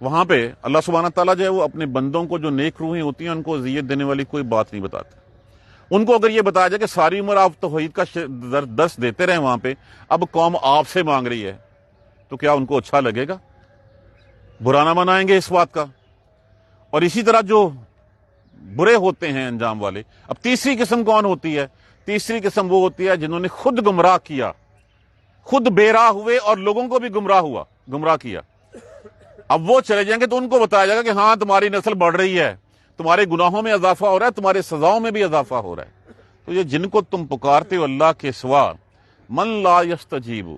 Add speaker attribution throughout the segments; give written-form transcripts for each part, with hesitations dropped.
Speaker 1: وہاں پہ اللہ سبحانہ تعالیٰ جو ہے وہ اپنے بندوں کو جو نیک روحیں ہوتی ہیں ان کو اذیت دینے والی کوئی بات نہیں بتاتے. ان کو اگر یہ بتایا جائے کہ ساری عمر آپ توحید کا درس دیتے رہے وہاں پہ، اب قوم آپ سے مانگ رہی ہے، تو کیا ان کو اچھا لگے گا؟ برا نہ منائیں گے اس بات کا. اور اسی طرح جو برے ہوتے ہیں انجام والے. اب تیسری قسم کون ہوتی ہے؟ تیسری قسم وہ ہوتی ہے جنہوں نے خود گمراہ کیا، خود بے راہ ہوئے اور لوگوں کو بھی گمراہ کیا. اب وہ چلے جائیں گے تو ان کو بتایا جائے گا کہ ہاں تمہاری نسل بڑھ رہی ہے، تمہارے گناہوں میں اضافہ ہو رہا ہے، تمہارے سزاؤں میں بھی اضافہ ہو رہا ہے. تو یہ جن کو تم پکارتے ہو اللہ کے سوا، من لا یستجیب،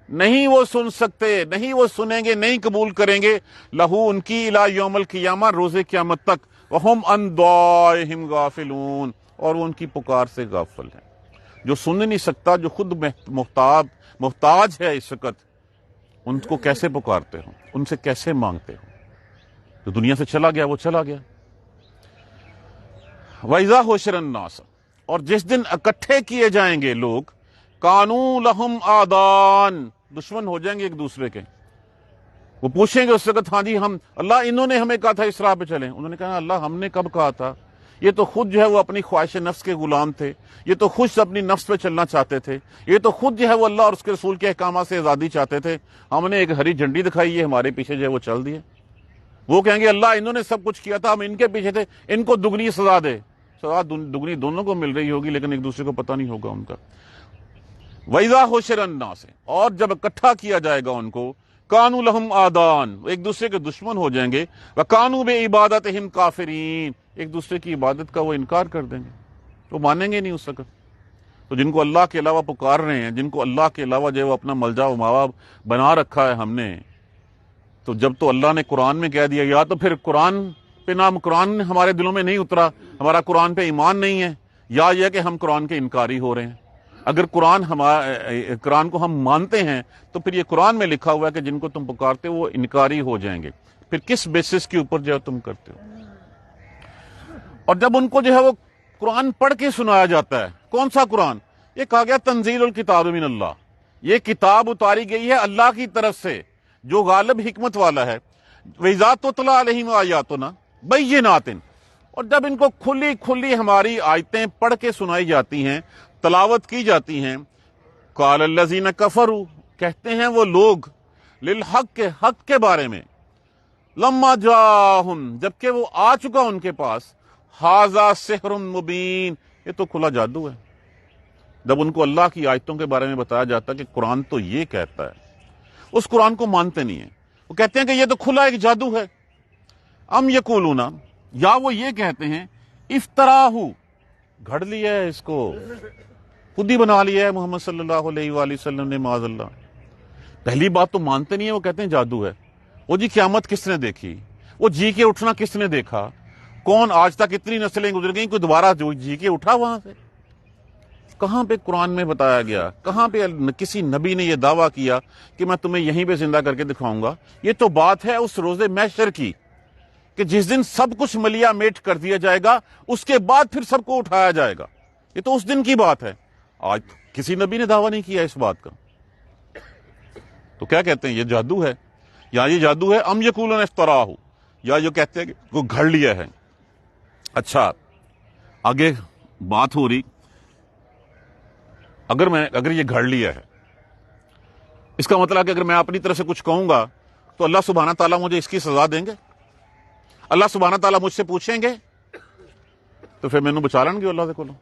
Speaker 1: نہیں وہ سن سکتے، نہیں وہ سنیں گے، نہیں قبول کریں گے، لہو ان کی الی یوم القیامہ، روز قیامت تک، وہم عن دعائہم غافلون، اور وہ ان کی پکار سے غافل ہیں. جو سن نہیں سکتا، جو خود محتاج ہے اس وقت، ان کو کیسے پکارتے ہو، ان سے کیسے مانگتے ہو؟ جو دنیا سے چلا گیا وہ چلا گیا. وَإِذَا حُشِرَ النَّاسُ، اور جس دن اکٹھے کیے جائیں گے لوگ، کانوا لہم آدان، دشمن ہو جائیں گے ایک دوسرے کے. وہ پوچھیں گے اس وقت، ہاں جی ہم اللہ انہوں نے ہمیں کہا تھا اس راہ پہ چلیں. انہوں نے کہا اللہ ہم نے کب کہا تھا؟ یہ تو خود جو ہے وہ اپنی خواہش نفس کے غلام تھے، یہ تو خود اپنی نفس پہ چلنا چاہتے تھے، یہ تو خود جو ہے وہ اللہ اور اس کے رسول کے احکامات سے آزادی چاہتے تھے. ہم نے ایک ہری جھنڈی دکھائی ہے، ہمارے پیچھے جو ہے وہ چل دیے. وہ کہیں گے اللہ انہوں نے سب کچھ کیا تھا، ہم ان کے پیچھے تھے، ان کو دگنی سزا دے. سزا دگنی دونوں کو مل رہی ہوگی لیکن ایک دوسرے کو پتہ نہیں ہوگا ان کا. وَإِذَا حُشِرَ النَّاسُ، اور جب اکٹھا کیا جائے گا ان کو، کانوا لہم آدان، ایک دوسرے کے دشمن ہو جائیں گے، وَكَانُوا بِعِبَادَتِهِمْ كَافِرِينَ، ایک دوسرے کی عبادت کا وہ انکار کر دیں گے، وہ مانیں گے نہیں اس وقت. تو جن کو اللہ کے علاوہ پکار رہے ہیں، جن کو اللہ کے علاوہ جو ہے وہ اپنا ملجا و ماوا بنا رکھا ہے ہم نے، تو جب تو اللہ نے قرآن میں کہہ دیا، یا تو پھر قرآن پہ نام قرآن ہمارے دلوں میں نہیں اترا، ہمارا قرآن پہ ایمان نہیں ہے، یا یہ کہ ہم قرآن کے انکاری ہو رہے ہیں. اگر قرآن کو ہم مانتے ہیں تو پھر یہ قرآن میں لکھا ہوا ہے کہ جن کو تم پکارتے ہو وہ انکاری ہو جائیں گے. پھر کس بیسس کے اوپر جو ہے تم کرتے ہو؟ اور جب ان کو جو ہے وہ قرآن پڑھ کے سنایا جاتا ہے، کون سا قرآن؟ یہ کہا گیا تنزیل الکتاب من اللہ، یہ کتاب اتاری گئی ہے اللہ کی طرف سے جو غالب حکمت والا ہے. وَإِذَا تُتْلَىٰ عَلَيْهِمْ آیَاتُنَا بَيِّنَاتٍ، اور جب ان کو کھلی کھلی ہماری آیتیں پڑھ کے سنائی جاتی ہیں، تلاوت کی جاتی ہیں، قَالَ الَّذِينَ كَفَرُوا، کہتے ہیں وہ لوگ، لِلْحَقِّ، حق کے بارے میں، لَمَّا جَاءَهُمْ، جبکہ وہ آ چکا ان کے پاس، هَٰذَا سِحْرٌ مُبِينٌ، یہ تو کھلا جادو ہے. جب ان کو اللہ کی آیتوں کے بارے میں بتایا جاتا ہے کہ قرآن تو یہ کہتا ہے، اس قرآن کو مانتے نہیں ہیں. وہ کہتے ہیں کہ یہ تو کھلا ایک جادو ہے. ام یقولون، یا وہ یہ کہتے ہیں، افطراہ، گھڑ لیا ہے اس کو، خود ہی بنا لیا ہے محمد صلی اللہ علیہ وآلہ وسلم نے، معاذ اللہ. پہلی بات تو مانتے نہیں ہیں، وہ کہتے ہیں جادو ہے. وہ جی قیامت کس نے دیکھی؟ وہ جی کے اٹھنا کس نے دیکھا؟ کون آج تک اتنی نسلیں گزر گئیں، کوئی دوبارہ جی کے اٹھا وہاں سے؟ کہاں پہ قرآن میں بتایا گیا؟ کہاں پہ کسی نبی نے یہ دعویٰ کیا کہ میں تمہیں یہیں پہ زندہ کر کے دکھاؤں گا؟ یہ تو بات ہے اس روز محشر کی کہ جس دن سب کچھ ملیا میٹ کر دیا جائے گا، اس کے بعد پھر سب کو اٹھایا جائے گا. یہ تو اس دن کی بات ہے. آج کسی نبی نے دعویٰ نہیں کیا اس بات کا. تو کیا کہتے ہیں؟ یہ جادو ہے، یا یہ جادو ہے. ام یقولون افطراہ، یا یہ کہتے ہیں کہ وہ گھڑ لیا ہے. اچھا، آگے بات ہو رہی، اگر یہ گھڑ لیا ہے، اس کا مطلب کہ اگر میں اپنی طرف سے کچھ کہوں گا تو اللہ سبحانہ تعالیٰ مجھے اس کی سزا دیں گے؟ اللہ سبحانہ تعالیٰ مجھ سے پوچھیں گے تو پھر مینوں بچا لیں گے اللہ دے کولوں.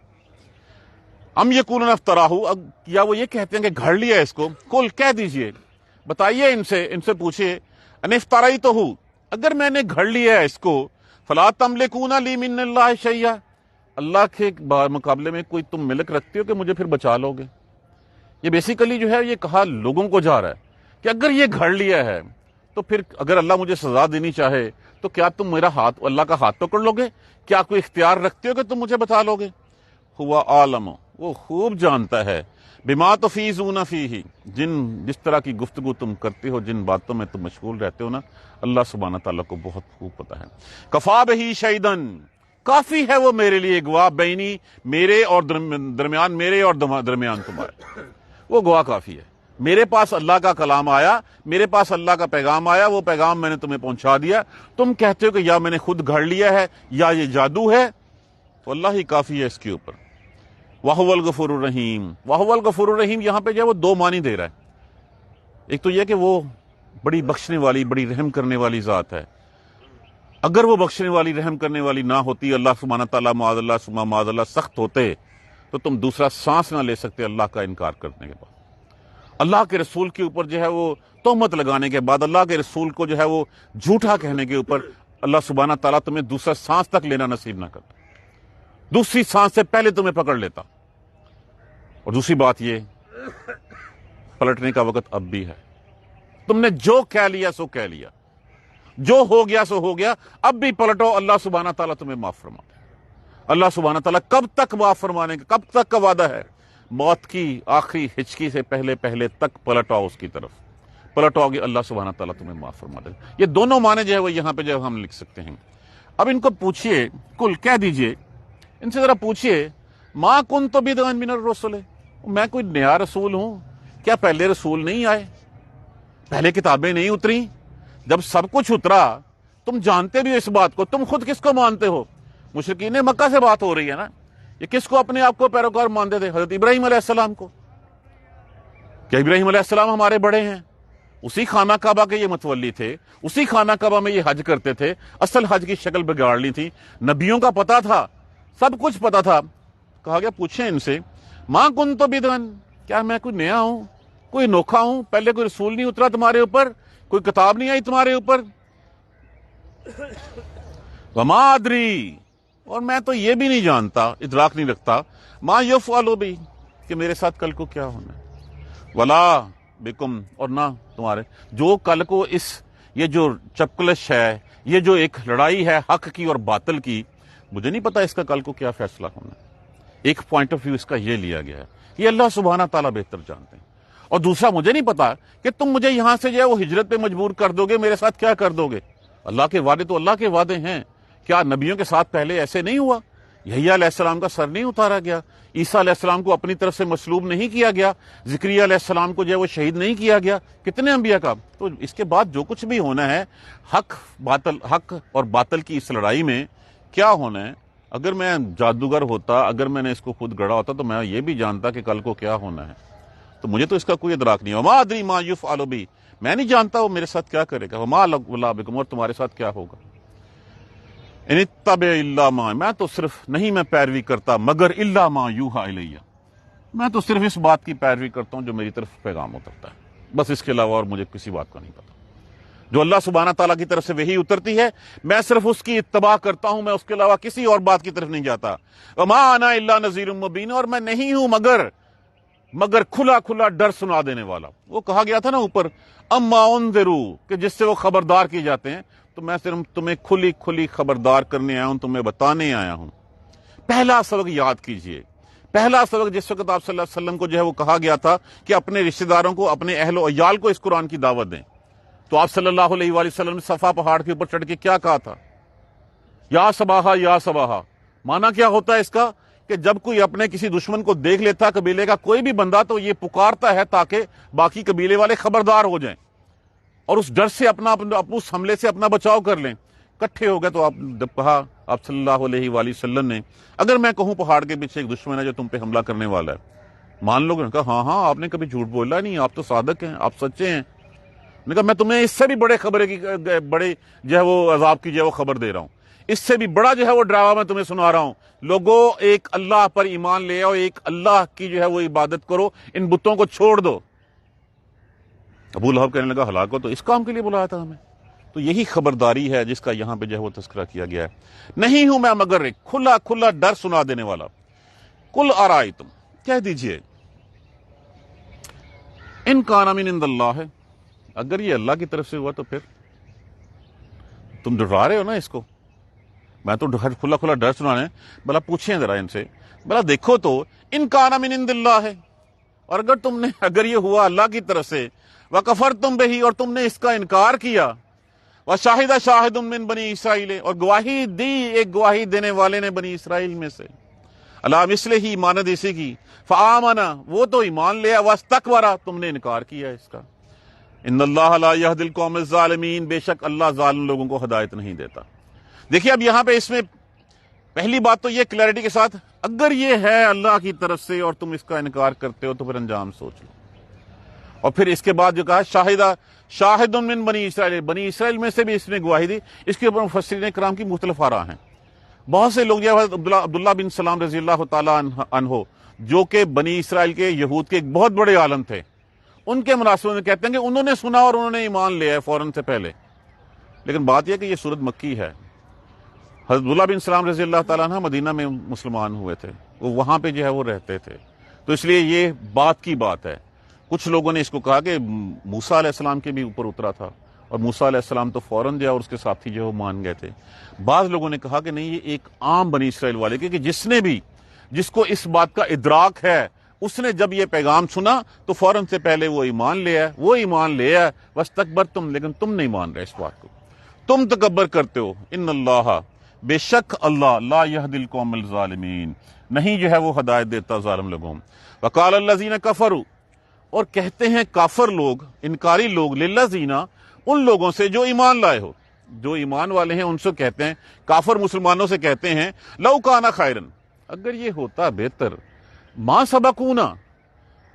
Speaker 1: ام یقولون افطراہ، یا وہ یہ کہتے ہیں کہ گھڑ لیا ہے اس کو. قل، کہہ دیجئے، بتائیے ان سے پوچھئے، ان افتریتہ، اگر میں نے گھڑ لیا ہے اس کو، فلا تملکون لی من اللہ شیئا، اللہ کے مقابلے میں کوئی تم ملک رکھتے ہو کہ مجھے پھر بچا لو گے؟ یہ بیسیکلی جو ہے یہ کہا لوگوں کو جا رہا ہے کہ اگر یہ گھڑ لیا ہے تو پھر اگر اللہ مجھے سزا دینی چاہے تو کیا تم میرا ہاتھ، اللہ کا ہاتھ پکڑ لو گے؟ کیا کوئی اختیار رکھتے ہو کہ تم مجھے بتا لو گے؟ ہوا عالم، وہ خوب جانتا ہے، بما تفیضون فیہ، جس طرح کی گفتگو تم کرتے ہو، جن باتوں میں تم مشغول رہتے ہو نا، اللہ سبحانہ تعالیٰ کو بہت خوب پتا ہے. کفا بہ شہیدن، کافی ہے وہ میرے لیے گواہ، بینی، میرے اور درمیان، میرے اور درمیان تمہارے، وہ گواہ کافی ہے. میرے پاس اللہ کا کلام آیا، میرے پاس اللہ کا پیغام آیا، وہ پیغام میں نے تمہیں پہنچا دیا، تم کہتے ہو کہ یا میں نے خود گھڑ لیا ہے یا یہ جادو ہے، تو اللہ ہی کافی ہے اس کے اوپر۔ وَهُوَ الْغَفُورُ الرَّحِيمُ، وَهُوَ الْغَفُورُ الرَّحِيمُ یہاں پہ جو ہے وہ دو معنی دے رہا ہے۔ ایک تو یہ کہ وہ بڑی بخشنے والی، بڑی رحم کرنے والی ذات ہے۔ اگر وہ بخشنے والی، رحم کرنے والی نہ ہوتی، اللہ سبحانہ تعالیٰ معاذ اللہ ثم معاذ اللہ سخت ہوتے، تو تم دوسرا سانس نہ لے سکتے اللہ کا انکار کرنے کے بعد۔ اللہ کے رسول کے اوپر جو ہے وہ تہمت لگانے کے بعد، اللہ کے رسول کو جو ہے وہ جھوٹا کہنے کے اوپر اللہ سبحانہ تعالیٰ تمہیں دوسرا سانس تک لینا نصیب نہ کرتا، دوسری سانس سے پہلے تمہیں پکڑ لیتا۔ اور دوسری بات یہ، پلٹنے کا وقت اب بھی ہے۔ تم نے جو کہہ لیا سو کہہ لیا، جو ہو گیا سو ہو گیا، اب بھی پلٹو، اللہ سبحانہ تعالیٰ تمہیں معاف فرما دے۔ اللہ سبحانہ تعالیٰ کب تک معاف فرمانے کا، کب تک کا وعدہ ہے؟ موت کی آخری ہچکی سے پہلے پہلے تک پلٹ آؤ، اس کی طرف پلٹ آؤ گے، اللہ سبحانہ تعالیٰ تمہیں معاف فرما دے۔ یہ دونوں معنی جو ہے وہ یہاں پہ جو ہم لکھ سکتے ہیں۔ اب ان کو پوچھئے، کل کہہ دیجئے، ان سے ذرا پوچھئے، ما کنت بدعا من الرسل، میں کوئی نیا رسول ہوں کیا؟ پہلے رسول نہیں آئے، پہلے کتابیں نہیں اتری؟ جب سب کچھ اترا، تم جانتے بھی ہو اس بات کو، تم خود کس کو مانتے ہو؟ مشرکین مکہ سے بات ہو رہی ہے نا، یہ کس کو اپنے آپ کو پیروکار مانتے تھے؟ حضرت ابراہیم علیہ السلام کو۔ کیا ابراہیم علیہ السلام ہمارے بڑے ہیں؟ اسی خانہ کعبہ کے یہ متولی تھے، اسی خانہ کعبہ میں یہ حج کرتے تھے، اصل حج کی شکل بگاڑ لی تھی، نبیوں کا پتہ تھا، سب کچھ پتہ تھا۔ کہا گیا پوچھیں ان سے، ماں کن تو بدعن، کیا میں کوئی نیا ہوں، کوئی انوکھا ہوں؟ پہلے کوئی رسول نہیں اترا تمہارے اوپر، کوئی کتاب نہیں آئی تمہارے اوپر؟ وما ادری، اور میں تو یہ بھی نہیں جانتا، ادراک نہیں رکھتا، ما یفعل بی، کہ میرے ساتھ کل کو کیا ہونا ہے، ولا بکم، اور نہ تمہارے، جو کل کو یہ جو چپکلش ہے، یہ جو ایک لڑائی ہے حق کی اور باطل کی، مجھے نہیں پتا اس کا کل کو کیا فیصلہ ہونا ہے۔ ایک پوائنٹ آف ویو اس کا یہ لیا گیا ہے، یہ اللہ سبحانہ تعالیٰ بہتر جانتے ہیں۔ اور دوسرا، مجھے نہیں پتا کہ تم مجھے یہاں سے جو ہے وہ ہجرت پہ مجبور کر دو گے، میرے ساتھ کیا کر دو گے۔ اللہ کے وعدے تو اللہ کے وعدے ہیں، کیا نبیوں کے ساتھ پہلے ایسے نہیں ہوا؟ یحییٰ علیہ السلام کا سر نہیں اتارا گیا، عیسیٰ علیہ السلام کو اپنی طرف سے مسلوب نہیں کیا گیا، زکریا علیہ السلام کو جو ہے وہ شہید نہیں کیا گیا، کتنے انبیاء کا۔ تو اس کے بعد جو کچھ بھی ہونا ہے، حق اور باطل کی اس لڑائی میں کیا ہونا ہے، اگر میں جادوگر ہوتا، اگر میں نے اس کو خود گڑا ہوتا، تو میں یہ بھی جانتا کہ کل کو کیا ہونا ہے۔ تو مجھے تو اس کا کوئی ادراک نہیں ہے۔ وما ادری ما یفعل بی، میں نہیں جانتا وہ میرے ساتھ کیا کرے گا، وما ولا بکم، اور تمہارے ساتھ کیا ہوگا۔ ان اتبع الا ما، میں تو صرف نہیں میں پیروی کرتا مگر الا ما یوحى الیہ، میں تو صرف اس بات کی پیروی کرتا ہوں جو میری طرف پیغام اترتا ہے، بس اس کے علاوہ اور مجھے کسی بات کا نہیں پتا۔ جو اللہ سبحانہ تعالیٰ کی طرف سے وحی اترتی ہے، میں صرف اس کی اتباع کرتا ہوں، میں اس کے علاوہ کسی اور بات کی طرف نہیں جاتا۔ وما انا الا نذیر مبین، اور میں نہیں ہوں مگر کھلا کھلا ڈر سنا دینے والا۔ وہ کہا گیا تھا نا اوپر، اما انذروا، کہ جس سے وہ خبردار کیے جاتے ہیں، تو میں صرف تمہیں کھلی کھلی خبردار کرنے آیا ہوں، تمہیں بتانے آیا ہوں۔ پہلا سبق یاد کیجئے، پہلا سبق جس وقت آپ صلی اللہ علیہ وسلم کو جو ہے وہ کہا گیا تھا کہ اپنے رشتہ داروں کو، اپنے اہل و عیال کو اس قرآن کی دعوت دیں، تو آپ صلی اللہ علیہ وآلہ وسلم نے صفا پہاڑ کے اوپر چڑھ کے کیا کہا تھا؟ یا صباحا یا صباحا، معنی کیا ہوتا ہے اس کا؟ کہ جب کوئی اپنے کسی دشمن کو دیکھ لیتا، قبیلے کا کوئی بھی بندہ، تو یہ پکارتا ہے تاکہ باقی قبیلے والے خبردار ہو جائیں اور اس ڈر سے اس حملے سے اپنا بچاؤ کر لیں۔ کٹھے ہو گئے تو کہا آپ صلی اللہ علیہ وآلہ وسلم نے، اگر میں کہوں پہاڑ کے پیچھے ایک دشمن ہے جو تم پہ حملہ کرنے والا ہے، مان لو گے؟ کہا ہاں آپ نے کبھی جھوٹ بولا نہیں، آپ تو صادق ہیں، آپ سچے ہیں۔ نے کہا میں تمہیں اس سے بھی بڑے جو ہے وہ عذاب کی جو ہے وہ خبر دے رہا ہوں، اس سے بھی بڑا جو ہے وہ ڈراوا میں تمہیں سنا رہا ہوں۔ لوگوں، ایک اللہ پر ایمان لے آؤ، ایک اللہ کی جو ہے وہ عبادت کرو، ان بتوں کو چھوڑ دو۔ ابو لہب کہنے لگا ہلاک ہو، تو اس کام کے لیے بلایا تھا ہمیں؟ تو یہی خبرداری ہے جس کا یہاں پہ جو ہے وہ تذکرہ کیا گیا ہے۔ نہیں ہوں میں مگر ایک کھلا کھلا ڈر سنا دینے والا۔ قل ارائیتم، کہہ دیجئے، ان کان من عند اللہ، اگر یہ اللہ کی طرف سے ہوا تو پھر تم ڈرا رہے ہو نا اس کو، میں تو کھلا کھلا ڈر سنانے، بلا پوچھیں ذرا ان سے، بلا دیکھو تو، ان کان من عند اللہ ہے، اور اگر یہ ہوا اللہ کی طرف سے، وَكَفَرْتُمْ بِهِ، اور تم نے اس کا انکار کیا، وَشَاهِدَ شَاهِدٌ مِّن بنی اسرائیل، اور گواہی دی ایک گواہی دینے والے نے بنی اسرائیل میں سے، اللہ مثلہ ہی مانند اسی کی فآمنا وہ تو ایمان لیا واستکبر تم نے انکار کیا اس کا ان اللہ لا یہدی القوم الظالمین بے شک اللہ ظالم لوگوں کو ہدایت نہیں دیتا۔ دیکھیے اب یہاں پہ اس میں پہلی بات تو یہ کلیئرٹی کے ساتھ اگر یہ ہے اللہ کی طرف سے اور تم اس کا انکار کرتے ہو تو پھر انجام سوچ لو۔ اور پھر اس کے بعد جو کہا شاہد من بنی اسرائیل، بنی اسرائیل میں سے بھی اس نے گواہی دی۔ اس کے اوپر مفسرین کرام کی مختلف آراء ہیں۔ بہت سے لوگ جو عبداللہ بن سلام رضی اللہ تعالیٰ عنہ جو کہ بنی اسرائیل کے یہود کے ایک بہت بڑے عالم تھے، ان کے مناسبت میں کہتے ہیں کہ انہوں نے سنا اور انہوں نے ایمان لیا ہے فوراً سے پہلے۔ لیکن بات یہ کہ یہ سورت مکی ہے۔ حضرت عبداللہ بن سلام رضی اللہ تعالیٰ عنہ مدینہ میں مسلمان ہوئے تھے، وہ وہاں پہ جو ہے وہ رہتے تھے، تو اس لیے یہ بات کی بات ہے۔ کچھ لوگوں نے اس کو کہا کہ موسیٰ علیہ السلام کے بھی اوپر اترا تھا اور موسیٰ علیہ السلام تو فوراً جو ہے اور اس کے ساتھی جو ہے وہ مان گئے تھے۔ بعض لوگوں نے کہا کہ نہیں، یہ ایک عام بنی اسرائیل والے کہ جس کو اس بات کا ادراک ہے، اس نے جب یہ پیغام سنا تو فوراً سے پہلے وہ ایمان لیا ہے واستکبرتم لیکن تم نہیں مان رہے، اس بات کو تم تکبر کرتے ہو۔ ان اللہ بے شک اللہ لا یہدی القوم الظالمین نہیں جو ہے وہ ہدایت دیتا ظالم لوگوں۔ وقال الذین کفروا اور کہتے ہیں کافر لوگ، انکاری لوگ، للذین ان لوگوں سے جو ایمان لائے ہو، جو ایمان والے ہیں ان سے کہتے ہیں، کافر مسلمانوں سے کہتے ہیں لو کان خیرا اگر یہ ہوتا بہتر، ما سبقونا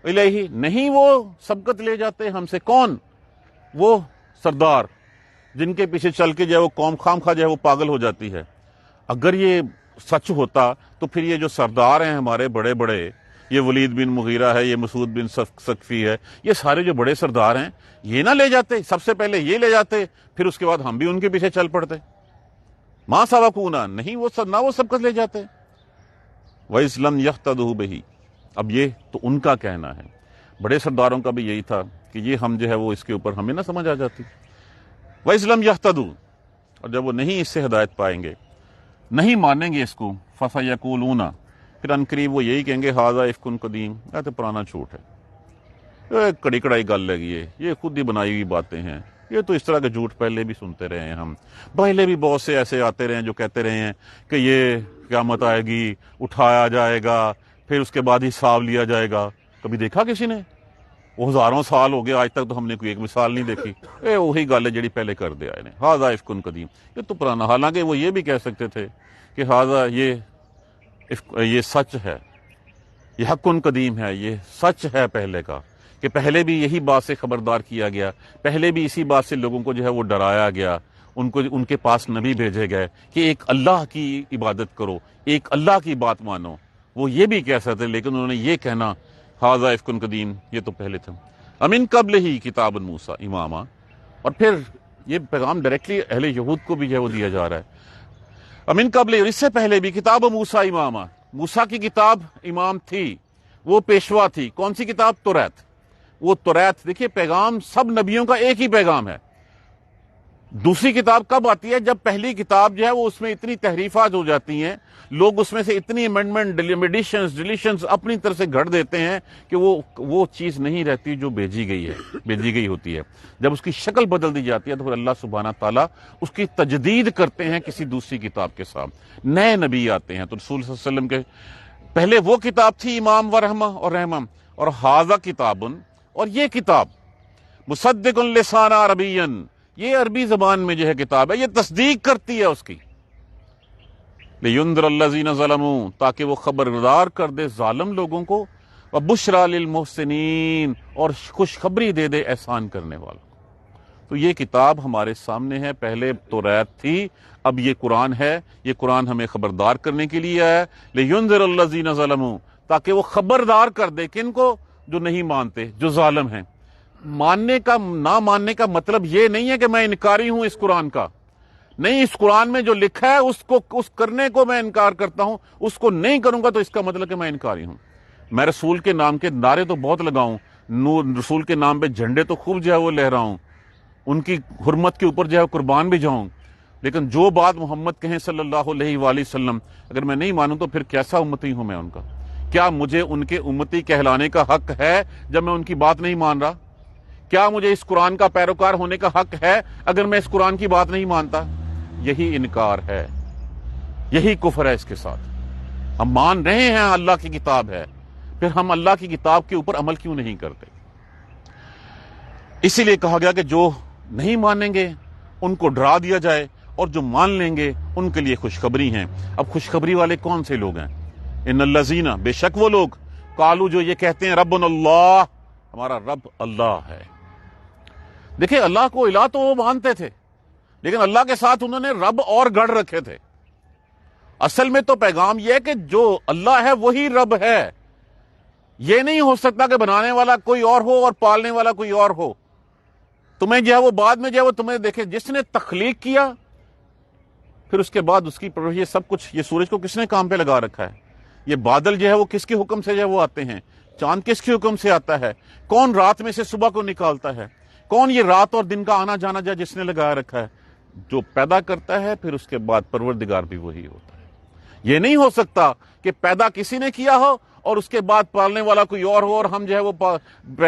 Speaker 1: الیہ نہیں وہ سبقت لے جاتے ہم سے۔ کون؟ وہ سردار جن کے پیچھے چل کے جو ہے وہ قوم خواہ جو ہے وہ پاگل ہو جاتی ہے۔ اگر یہ سچ ہوتا تو پھر یہ جو سردار ہیں ہمارے بڑے بڑے، یہ ولید بن مغیرہ ہے، یہ مسعود بن ثقفی ہے، یہ سارے جو بڑے سردار ہیں یہ نہ لے جاتے، سب سے پہلے یہ لے جاتے، پھر اس کے بعد ہم بھی ان کے پیچھے چل پڑتے۔ ما سبقونا نہیں وہ سبقت لے جاتے۔ وَإِذْ لَمْ يَهْتَدُوا بِهِ اب یہ تو ان کا کہنا ہے، بڑے سرداروں کا بھی یہی تھا کہ یہ ہم جو ہے وہ اس کے اوپر ہمیں نہ سمجھ آ جاتی۔ وَإِذْ لَمْ يَهْتَدُوا اور جب وہ نہیں اس سے ہدایت پائیں گے، نہیں مانیں گے اس کو، فَسَيَقُولُونَ پھر عنقریب وہ یہی کہیں گے ھذا افک قدیم، یہ تو پرانا جھوٹ ہے، کڑی کڑائی گل لگی ہے، یہ خود ہی بنائی ہوئی باتیں ہیں، یہ تو اس طرح کے جھوٹ پہلے بھی سنتے رہے ہیں ہم، پہلے بھی بہت سے ایسے آتے رہے ہیں جو کہتے رہے ہیں کہ یہ قیامت آئے گی، اٹھایا جائے گا، پھر اس کے بعد حساب لیا جائے گا۔ کبھی دیکھا کسی نے؟ وہ ہزاروں سال ہو گیا آج تک تو ہم نے کوئی ایک مثال نہیں دیکھی۔ وہی گل ہے جڑی پہلے کر دیا انہیں، ھذا افک قدیم، یہ تو پرانا، حالانکہ وہ یہ بھی کہہ سکتے تھے کہ ھذا یہ سچ ہے، یہ حق قدیم ہے، یہ سچ ہے پہلے کا، کہ پہلے بھی یہی بات سے خبردار کیا گیا، پہلے بھی اسی بات سے لوگوں کو جو ہے وہ ڈرایا گیا، ان کے پاس نبی بھیجے گئے کہ ایک اللہ کی عبادت کرو، ایک اللہ کی بات مانو۔ وہ یہ بھی کہہ سکتے لیکن انہوں نے یہ کہنا ھذا افک قدیم، یہ تو پہلے تھا۔ امن قبل ہی کتاب موسیٰ اماما اور پھر یہ پیغام ڈائریکٹلی اہل یہود کو بھی جو ہے وہ دیا جا رہا ہے۔ امن قبل اس سے پہلے بھی کتاب موسیٰ اماما، موسیٰ کی کتاب امام تھی، وہ پیشوا تھی۔ کون سی کتاب؟ توریت۔ وہ توریت، دیکھیے پیغام سب نبیوں کا ایک ہی پیغام ہے۔ دوسری کتاب کب آتی ہے؟ جب پہلی کتاب جو ہے وہ اس میں اتنی تحریفات ہو جاتی ہیں، لوگ اس میں سے اتنی امینڈمنٹ ڈیلیشنز اپنی طرف سے گھڑ دیتے ہیں کہ وہ چیز نہیں رہتی جو بھیجی گئی ہوتی ہے۔ جب اس کی شکل بدل دی جاتی ہے تو پھر اللہ سبحانہ تعالیٰ اس کی تجدید کرتے ہیں کسی دوسری کتاب کے ساتھ، نئے نبی آتے ہیں۔ تو رسول صلی اللہ علیہ وسلم کے پہلے وہ کتاب تھی امام و رحمہ اور رحمہ، اور ھذا کتاب اور یہ کتاب مصدق لسان عربی، یہ عربی زبان میں جو ہے کتاب ہے، یہ تصدیق کرتی ہے اس کی، لِيُنذِرَ الَّذِينَ ظَلَمُوا تاکہ وہ خبردار کر دے ظالم لوگوں کو، وَبُشْرَى لِلْمُحْسِنِينَ اور خوشخبری دے دے احسان کرنے والوں کو۔ تو یہ کتاب ہمارے سامنے ہے، پہلے توریت تھی، اب یہ قرآن ہے، یہ قرآن ہمیں خبردار کرنے کے لیے ہے، لِيُنذِرَ الَّذِينَ ظَلَمُوا تاکہ وہ خبردار کر دے کن کو؟ جو نہیں مانتے، جو ظالم ہیں۔ نہ ماننے کا مطلب یہ نہیں ہے کہ میں انکاری ہوں اس قرآن کا، نہیں، اس قرآن میں جو لکھا ہے اس کرنے کو میں انکار کرتا ہوں، اس کو نہیں کروں گا تو اس کا مطلب کہ میں انکاری ہوں۔ میں رسول کے نام کے نعرے تو بہت لگاؤں، رسول کے نام پہ جھنڈے تو خوب جو ہے وہ لہراؤں، ان کی حرمت کے اوپر جو ہے قربان بھی جاؤں، لیکن جو بات محمد کہیں صلی اللہ علیہ وآلہ وسلم اگر میں نہیں مانوں تو پھر کیسا امتی ہوں میں ان کا؟ کیا مجھے ان کے امتی کہلانے کا حق ہے جب میں ان کی بات نہیں مان رہا؟ کیا مجھے اس قرآن کا پیروکار ہونے کا حق ہے اگر میں اس قرآن کی بات نہیں مانتا؟ یہی انکار ہے، یہی کفر ہے اس کے ساتھ۔ ہم مان رہے ہیں اللہ کی کتاب ہے، پھر ہم اللہ کی کتاب کے اوپر عمل کیوں نہیں کرتے؟ اسی لیے کہا گیا کہ جو نہیں مانیں گے ان کو ڈرا دیا جائے، اور جو مان لیں گے ان کے لیے خوشخبری ہیں۔ اب خوشخبری والے کون سے لوگ ہیں؟ ان الذین، بے شک وہ لوگ، قالو جو یہ کہتے ہیں ربنا اللہ، ہمارا رب اللہ ہے۔ دیکھیں اللہ کو الہ تو وہ مانتے تھے، لیکن اللہ کے ساتھ انہوں نے رب اور گڑھ رکھے تھے۔ اصل میں تو پیغام یہ ہے کہ جو اللہ ہے وہی رب ہے۔ یہ نہیں ہو سکتا کہ بنانے والا کوئی اور ہو اور پالنے والا کوئی اور ہو۔ تمہیں جو ہے وہ بعد میں جو ہے وہ تمہیں دیکھیں، جس نے تخلیق کیا پھر اس کے بعد اس کی پرورش، یہ سب کچھ، یہ سورج کو کس نے کام پہ لگا رکھا ہے؟ یہ بادل جو ہے وہ کس کے حکم سے جو ہے وہ آتے ہیں؟ چاند کس کے حکم سے آتا ہے؟ کون رات میں سے صبح کو نکالتا ہے؟ کون یہ رات اور دن کا آنا جانا جو جس نے لگایا رکھا ہے؟ جو پیدا کرتا ہے پھر اس کے بعد پروردگار بھی وہی ہوتا ہے۔ یہ نہیں ہو سکتا کہ پیدا کسی نے کیا ہو اور اس کے بعد پالنے والا کوئی اور ہو، اور ہم جو ہے وہ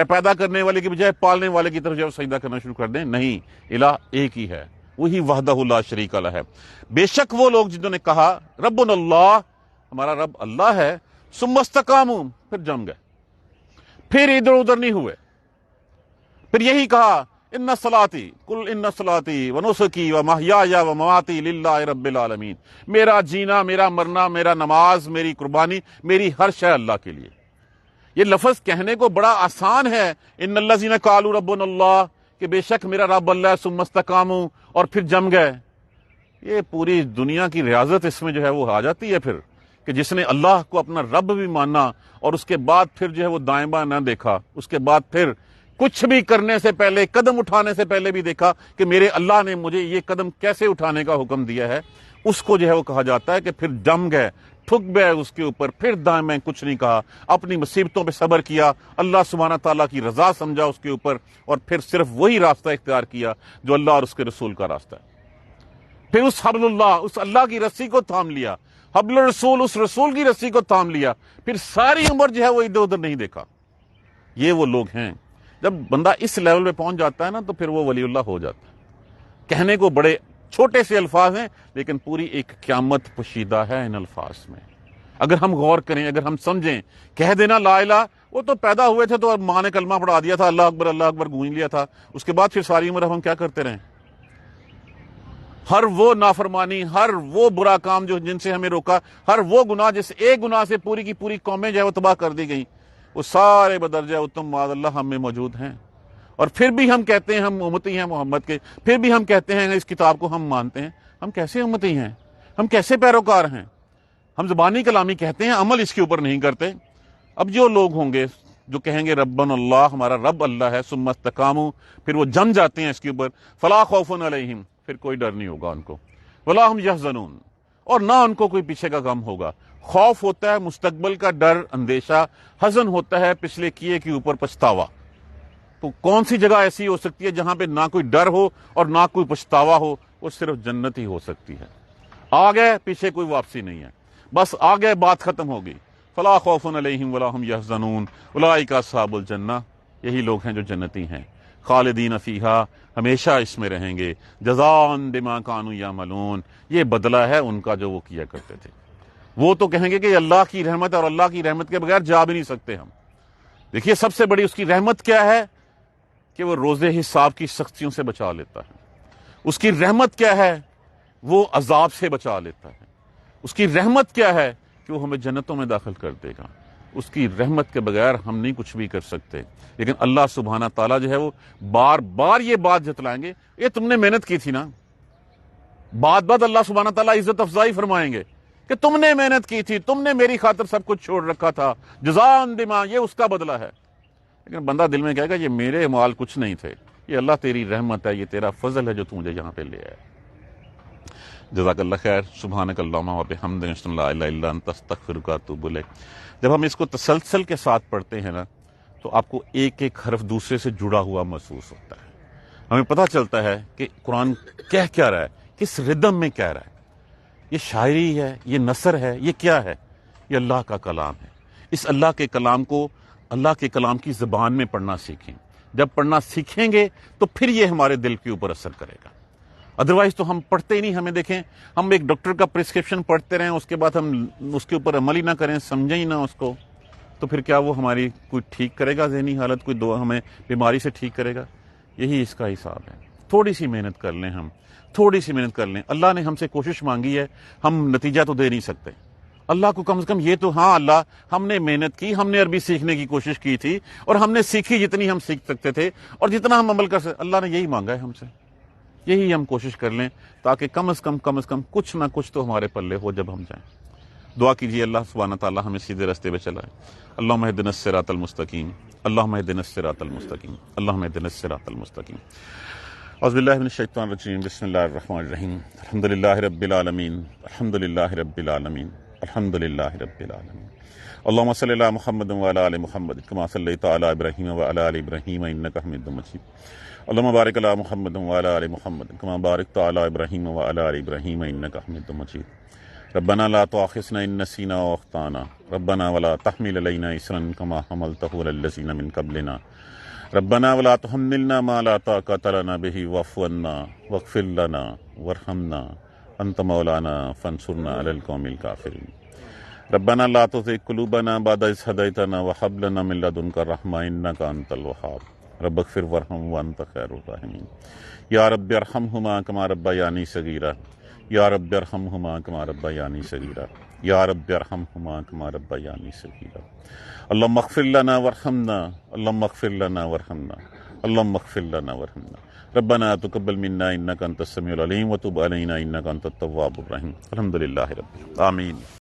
Speaker 1: پیدا کرنے والے کی بجائے پالنے والے کی طرف جو ہے سجدہ کرنا شروع کر دیں۔ نہیں، الہ ایک ہی ہے، وہی وحدہ لا شریک لہ ہے۔ بے شک وہ لوگ جنہوں نے کہا ربنا اللہ، ہمارا رب اللہ ہے، ثم استقاموا، پھر جم گئے، پھر ادھر ادھر نہیں ہوئے، پھر یہی کہا ان صلاتی قل ان صلاتی ونسکی ومحیای ومماتی للہ رب العالمین، میرا جینا، میرا مرنا، میرا نماز، میری قربانی، میری ہر شے اللہ کے لیے۔ یہ لفظ کہنے کو بڑا آسان ہے، ان الذین قالوا ربنا اللہ، کہ بے شک میرا رب اللہ ہے، ثم استقاموا، اور پھر جم گئے۔ یہ پوری دنیا کی ریاضت اس میں جو ہے وہ آ جاتی ہے پھر، کہ جس نے اللہ کو اپنا رب بھی مانا اور اس کے بعد پھر جو ہے وہ دائیں بائیں نہ دیکھا، اس کے بعد پھر کچھ بھی کرنے سے پہلے، قدم اٹھانے سے پہلے بھی دیکھا کہ میرے اللہ نے مجھے یہ قدم کیسے اٹھانے کا حکم دیا ہے، اس کو جو ہے وہ کہا جاتا ہے کہ پھر جم گئے، ٹھک گئے اس کے اوپر، پھر دائیں بائیں کچھ نہیں کہا، اپنی مصیبتوں پہ صبر کیا، اللہ سبحانہ تعالیٰ کی رضا سمجھا اس کے اوپر، اور پھر صرف وہی راستہ اختیار کیا جو اللہ اور اس کے رسول کا راستہ ہے۔ پھر اس حبل اللہ، اس اللہ کی رسی کو تھام لیا، حبل الرسول، اس رسول کی رسی کو تھام لیا، پھر ساری عمر جو ہے وہ ادھر ادھر نہیں دیکھا۔ یہ وہ لوگ ہیں۔ جب بندہ اس لیول پہ پہنچ جاتا ہے نا تو پھر وہ ولی اللہ ہو جاتا ہے۔ کہنے کو بڑے چھوٹے سے الفاظ ہیں، لیکن پوری ایک قیامت پوشیدہ ہے ان الفاظ میں۔ اگر ہم غور کریں، اگر ہم سمجھیں، کہہ دینا لا الہ، وہ تو پیدا ہوئے تھے تو ماں نے کلمہ پڑھا دیا تھا، اللہ اکبر گونج لیا تھا، اس کے بعد پھر ساری عمر ہم کیا کرتے رہیں؟ ہر وہ نافرمانی، ہر وہ برا کام جو جن سے ہمیں روکا، ہر وہ گناہ جس ایک گناہ سے پوری کی پوری قومیں جو ہے وہ تباہ کر دی گئیں، وہ سارے بدرجہ اتم معاذ اللہ ہم میں موجود ہیں۔ اور پھر بھی ہم کہتے ہیں ہم امتی ہیں محمد کے، پھر بھی ہم کہتے ہیں اس کتاب کو ہم مانتے ہیں۔ ہم کیسے امتی ہیں؟ ہم کیسے پیروکار ہیں؟ ہم زبانی کلامی کہتے ہیں، عمل اس کے اوپر نہیں کرتے۔ اب جو لوگ ہوں گے جو کہیں گے ربنا اللہ، ہمارا رب اللہ ہے، ثم استقاموا، پھر وہ جم جاتے ہیں اس کے اوپر، فلا خوف علیہم، پھر کوئی ڈر نہیں ہوگا ان کو، ولا ہم یحزنون، اور نہ ان کو کوئی پیچھے کا غم ہوگا۔ خوف ہوتا ہے مستقبل کا ڈر، اندیشہ، حزن ہوتا ہے پچھلے کیے کے اوپر پچھتاوا۔ تو کون سی جگہ ایسی ہو سکتی ہے جہاں پہ نہ کوئی ڈر ہو اور نہ کوئی پچھتاوا ہو؟ وہ صرف جنت ہی ہو سکتی ہے۔ آ گئے، پیچھے کوئی واپسی نہیں ہے، بس آ گئے، بات ختم ہوگی۔ فلا خوف علیہم ولا ہم یحزنون اولئک اصحاب الجنہ، یہی لوگ ہیں جو جنتی ہیں، خالدین فیہا، ہمیشہ اس میں رہیں گے، جزاء بما کانوا یعملون، یہ بدلہ ہے ان کا جو وہ کیا کرتے تھے۔ وہ تو کہیں گے کہ اللہ کی رحمت، اور اللہ کی رحمت کے بغیر جا بھی نہیں سکتے ہم۔ دیکھیے سب سے بڑی اس کی رحمت کیا ہے کہ وہ روز حساب کی سختیوں سے بچا لیتا ہے۔ اس کی رحمت کیا ہے؟ وہ عذاب سے بچا لیتا ہے۔ اس کی رحمت کیا ہے کہ وہ ہمیں جنتوں میں داخل کر دے گا۔ اس کی رحمت کے بغیر ہم نہیں کچھ بھی کر سکتے، لیکن اللہ سبحانہ تعالیٰ جو ہے وہ بار بار یہ بات جتلائیں گے، یہ تم نے محنت کی تھی نا۔ بات بات اللہ سبحانہ تعالیٰ عزت افزائی فرمائیں گے کہ تم نے محنت کی تھی، تم نے میری خاطر سب کچھ چھوڑ رکھا تھا، جزاء بما، یہ اس کا بدلہ ہے۔ لیکن بندہ دل میں کہے گا یہ میرے مال کچھ نہیں تھے، یہ اللہ تیری رحمت ہے، یہ تیرا فضل ہے جو تو مجھے یہاں پہ لے آیا۔ جزاک اللہ خیر، سبحانک اللہم و بحمدک، اشہد ان لا الہ الا انت، استغفرک و اتوب الیک۔ جب ہم اس کو تسلسل کے ساتھ پڑھتے ہیں نا تو آپ کو ایک ایک حرف دوسرے سے جڑا ہوا محسوس ہوتا ہے۔ ہمیں پتہ چلتا ہے کہ قرآن کہہ کیا رہا ہے، کس ردم میں کہہ رہا ہے۔ یہ شاعری ہے، یہ نثر ہے، یہ کیا ہے؟ یہ اللہ کا کلام ہے۔ اس اللہ کے کلام کو اللہ کے کلام کی زبان میں پڑھنا سیکھیں۔ جب پڑھنا سیکھیں گے تو پھر یہ ہمارے دل کے اوپر اثر کرے گا۔ ادروائز تو ہم پڑھتے ہی نہیں. ہمیں دیکھیں، ہم ایک ڈاکٹر کا پرسکرپشن پڑھتے رہیں، اس کے بعد ہم اس کے اوپر عمل ہی نہ کریں، سمجھیں ہی نہ اس کو، تو پھر کیا وہ ہماری کوئی ٹھیک کرے گا ذہنی حالت؟ کوئی دعا ہمیں بیماری سے ٹھیک کرے گا؟ یہی اس کا حساب ہے. تھوڑی سی محنت کر لیں، ہم تھوڑی سی محنت کر لیں. اللہ نے ہم سے کوشش مانگی ہے، ہم نتیجہ تو دے نہیں سکتے. اللہ کو کم سے کم یہ تو، ہاں اللہ ہم نے محنت کی، ہم نے عربی سیکھنے کی کوشش کی تھی اور ہم نے سیکھی جتنی ہم سیکھ سکتے تھے اور جتنا ہم عمل کر سکتے، اللہ نے یہی مانگا ہے ہم سے. یہی ہم کوشش کر لیں تاکہ کم از کم کچھ نہ کچھ تو ہمارے پلے ہو جب ہم جائیں. دعا کیجیے اللہ سبحانہ تعالیٰ ہمیں سیدھے راستے پہ چلائے. اللہم اہدنا الصراط المستقیم، اللہم اہدنا الصراط المستقیم، اللہم اہدنا الصراط المستقیم. اعوذ باللہ من الشیطان الرجیم، بسم اللہ الرحمن الرحیم. الحمدللہ رب العالمین، الحمدللہ رب العالمین، الحمدللہ رب العالمین. اللہم صلی علی محمد وعلی آل محمد کما صلیت علی ابراہیم وعلی آل ابراہیم انک حمید مجید. اللہم بارک علی محمد وعلی آل محمد کما بارکت علی ابراہیم وعلی آل ابراہیم انک حمید مجید. ربنا لا تؤاخذنا ان نسینا او اخطانا ربنا ولا تحمل علینا اصرا کما حملته علی الذین من قبلنا ربنا ولا تحملنا ما لا طاقة لنا به واعف عنا واغفر لنا وارحمنا انت مولانا فانصرنا على القوم الكافرين. ربنا لا تزغ قلوبنا بعد إذ هديتنا وهب لنا من لدنك رحمة إنك أنت الوهاب. رب اغفر وارحم وأنت خير الراحمين. يا رب ارحمهما كما ربياني صغيرا، يا رب ارحمهما كما ربياني صغيرا، يا رب ارحمهما كما ربياني صغيرا. اللهم اغفر لنا وارحمنا، اللهم اغفر لنا وارحمنا، اللهم اغفر لنا وارحمنا. ربنا تقبل منا انك انت السميع العليم وتب علينا انك انت التواب الرحيم. الحمد لله رب العالمين. آمين.